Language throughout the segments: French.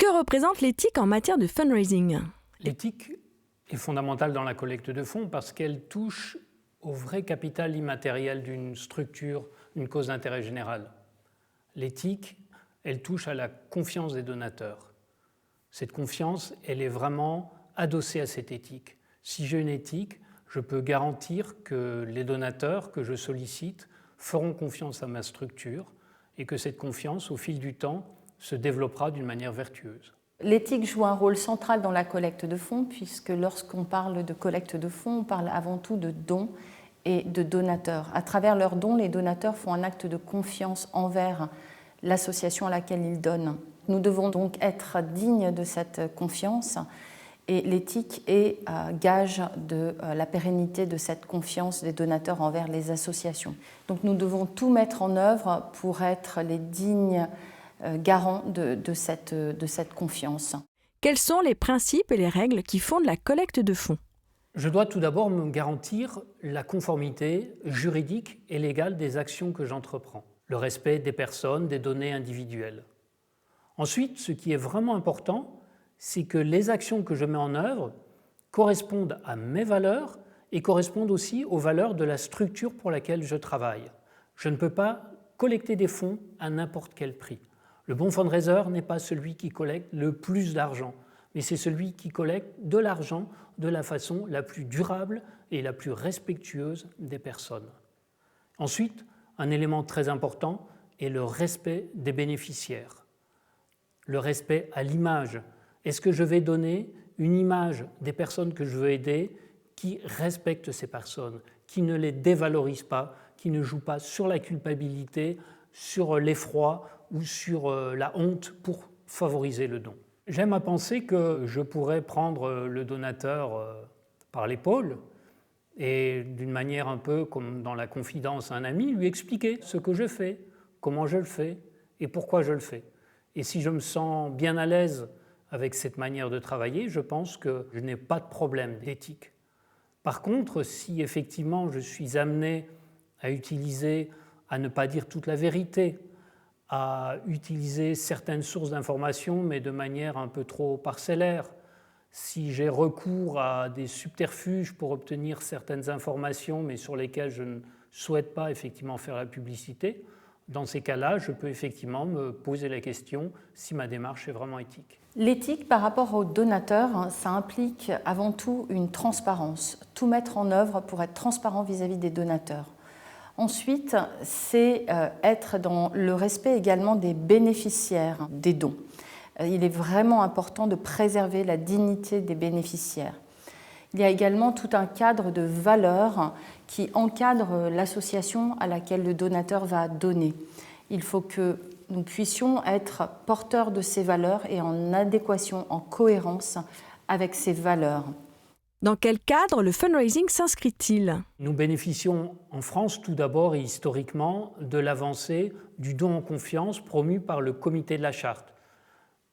Que représente l'éthique en matière de fundraising ? L'éthique est fondamentale dans la collecte de fonds parce qu'elle touche au vrai capital immatériel d'une structure, une cause d'intérêt général. L'éthique, elle touche à la confiance des donateurs. Cette confiance, elle est vraiment adossée à cette éthique. Si j'ai une éthique, je peux garantir que les donateurs que je sollicite feront confiance à ma structure et que cette confiance, au fil du temps, se développera d'une manière vertueuse. L'éthique joue un rôle central dans la collecte de fonds, puisque lorsqu'on parle de collecte de fonds, on parle avant tout de dons et de donateurs. À travers leurs dons, les donateurs font un acte de confiance envers l'association à laquelle ils donnent. Nous devons donc être dignes de cette confiance et l'éthique est gage de la pérennité de cette confiance des donateurs envers les associations. Donc nous devons tout mettre en œuvre pour être les dignes garants de cette confiance. Quels sont les principes et les règles qui fondent la collecte de fonds ? Je dois tout d'abord me garantir la conformité juridique et légale des actions que j'entreprends, le respect des personnes, des données individuelles. Ensuite, ce qui est vraiment important, c'est que les actions que je mets en œuvre correspondent à mes valeurs et correspondent aussi aux valeurs de la structure pour laquelle je travaille. Je ne peux pas collecter des fonds à n'importe quel prix. Le bon fundraiser n'est pas celui qui collecte le plus d'argent, mais c'est celui qui collecte de l'argent de la façon la plus durable et la plus respectueuse des personnes. Ensuite, un élément très important est le respect des bénéficiaires. Le respect à l'image. Est-ce que je vais donner une image des personnes que je veux aider qui respecte ces personnes, qui ne les dévalorise pas, qui ne joue pas sur la culpabilité, sur l'effroi ou sur la honte pour favoriser le don? J'aime à penser que je pourrais prendre le donateur par l'épaule et d'une manière un peu comme dans la confidence à un ami, lui expliquer ce que je fais, comment je le fais et pourquoi je le fais. Et si je me sens bien à l'aise avec cette manière de travailler, je pense que je n'ai pas de problème d'éthique. Par contre, si effectivement je suis amené à ne pas dire toute la vérité, à utiliser certaines sources d'informations, mais de manière un peu trop parcellaire, si j'ai recours à des subterfuges pour obtenir certaines informations, mais sur lesquelles je ne souhaite pas effectivement faire la publicité, dans ces cas-là, je peux effectivement me poser la question si ma démarche est vraiment éthique. L'éthique par rapport aux donateurs, ça implique avant tout une transparence, tout mettre en œuvre pour être transparent vis-à-vis des donateurs. Ensuite, c'est être dans le respect également des bénéficiaires des dons. Il est vraiment important de préserver la dignité des bénéficiaires. Il y a également tout un cadre de valeurs qui encadre l'association à laquelle le donateur va donner. Il faut que nous puissions être porteurs de ces valeurs et en adéquation, en cohérence avec ces valeurs. Dans quel cadre le fundraising s'inscrit-il ? Nous bénéficions en France tout d'abord et historiquement de l'avancée du don en confiance promu par le Comité de la Charte.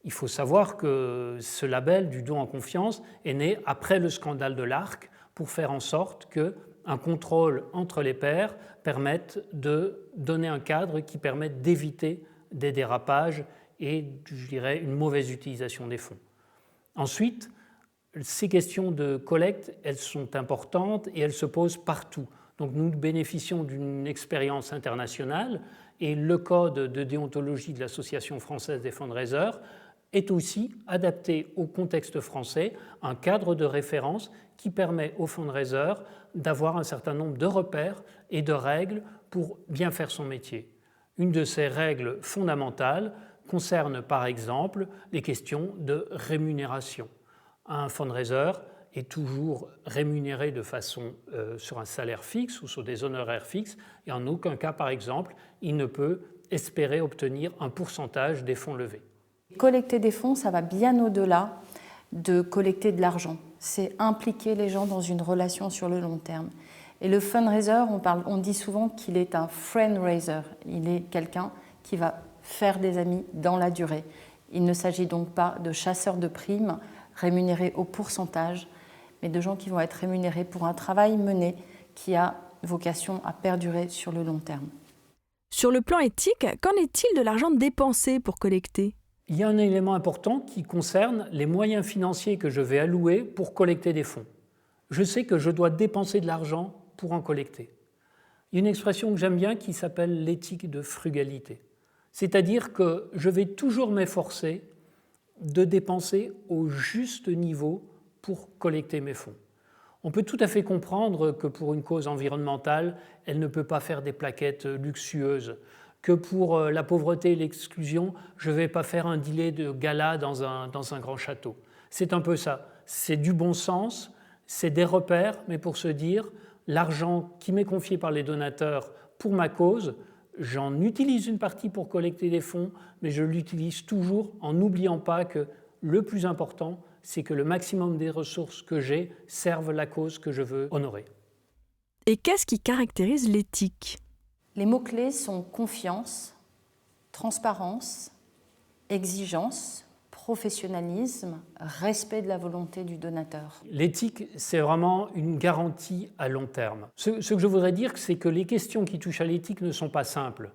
Il faut savoir que ce label du don en confiance est né après le scandale de l'Arc pour faire en sorte qu'un contrôle entre les pairs permette de donner un cadre qui permette d'éviter des dérapages et, je dirais, une mauvaise utilisation des fonds. Ensuite, ces questions de collecte, elles sont importantes et elles se posent partout. Donc nous bénéficions d'une expérience internationale et le code de déontologie de l'Association française des fundraisers est aussi adapté au contexte français, un cadre de référence qui permet aux fundraisers d'avoir un certain nombre de repères et de règles pour bien faire son métier. Une de ces règles fondamentales concerne par exemple les questions de rémunération. Un fundraiser est toujours rémunéré de façon sur un salaire fixe ou sur des honoraires fixes et en aucun cas, par exemple, il ne peut espérer obtenir un pourcentage des fonds levés. Collecter des fonds, ça va bien au-delà de collecter de l'argent. C'est impliquer les gens dans une relation sur le long terme. Et le fundraiser, on dit souvent qu'il est un friend-raiser. Il est quelqu'un qui va faire des amis dans la durée. Il ne s'agit donc pas de chasseurs de primes rémunérés au pourcentage, mais de gens qui vont être rémunérés pour un travail mené qui a vocation à perdurer sur le long terme. Sur le plan éthique, qu'en est-il de l'argent dépensé pour collecter ? Il y a un élément important qui concerne les moyens financiers que je vais allouer pour collecter des fonds. Je sais que je dois dépenser de l'argent pour en collecter. Il y a une expression que j'aime bien qui s'appelle l'éthique de frugalité. C'est-à-dire que je vais toujours m'efforcer de dépenser au juste niveau pour collecter mes fonds. On peut tout à fait comprendre que pour une cause environnementale, elle ne peut pas faire des plaquettes luxueuses, que pour la pauvreté et l'exclusion, je ne vais pas faire un dîner de gala dans un grand château. C'est un peu ça. C'est du bon sens, c'est des repères, mais pour se dire, l'argent qui m'est confié par les donateurs pour ma cause, j'en utilise une partie pour collecter des fonds, mais je l'utilise toujours en n'oubliant pas que le plus important, c'est que le maximum des ressources que j'ai servent la cause que je veux honorer. Et qu'est-ce qui caractérise l'éthique ? Les mots-clés sont confiance, transparence, exigence, professionnalisme, respect de la volonté du donateur. L'éthique, c'est vraiment une garantie à long terme. Ce que je voudrais dire, c'est que les questions qui touchent à l'éthique ne sont pas simples.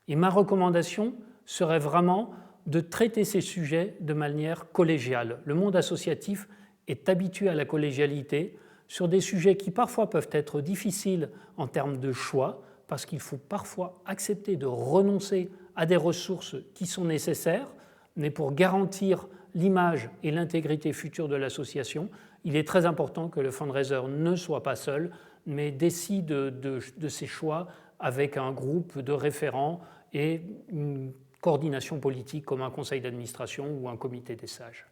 Et ma recommandation serait vraiment de traiter ces sujets de manière collégiale. Le monde associatif est habitué à la collégialité sur des sujets qui parfois peuvent être difficiles en termes de choix, parce qu'il faut parfois accepter de renoncer à des ressources qui sont nécessaires, mais pour garantir l'image et l'intégrité future de l'association, il est très important que le fundraiser ne soit pas seul, mais décide de ses choix avec un groupe de référents et une coordination politique comme un conseil d'administration ou un comité des sages.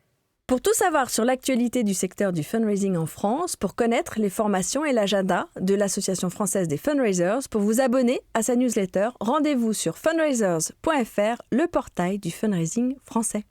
Pour tout savoir sur l'actualité du secteur du fundraising en France, pour connaître les formations et l'agenda de l'Association française des fundraisers, pour vous abonner à sa newsletter, rendez-vous sur fundraisers.fr, le portail du fundraising français.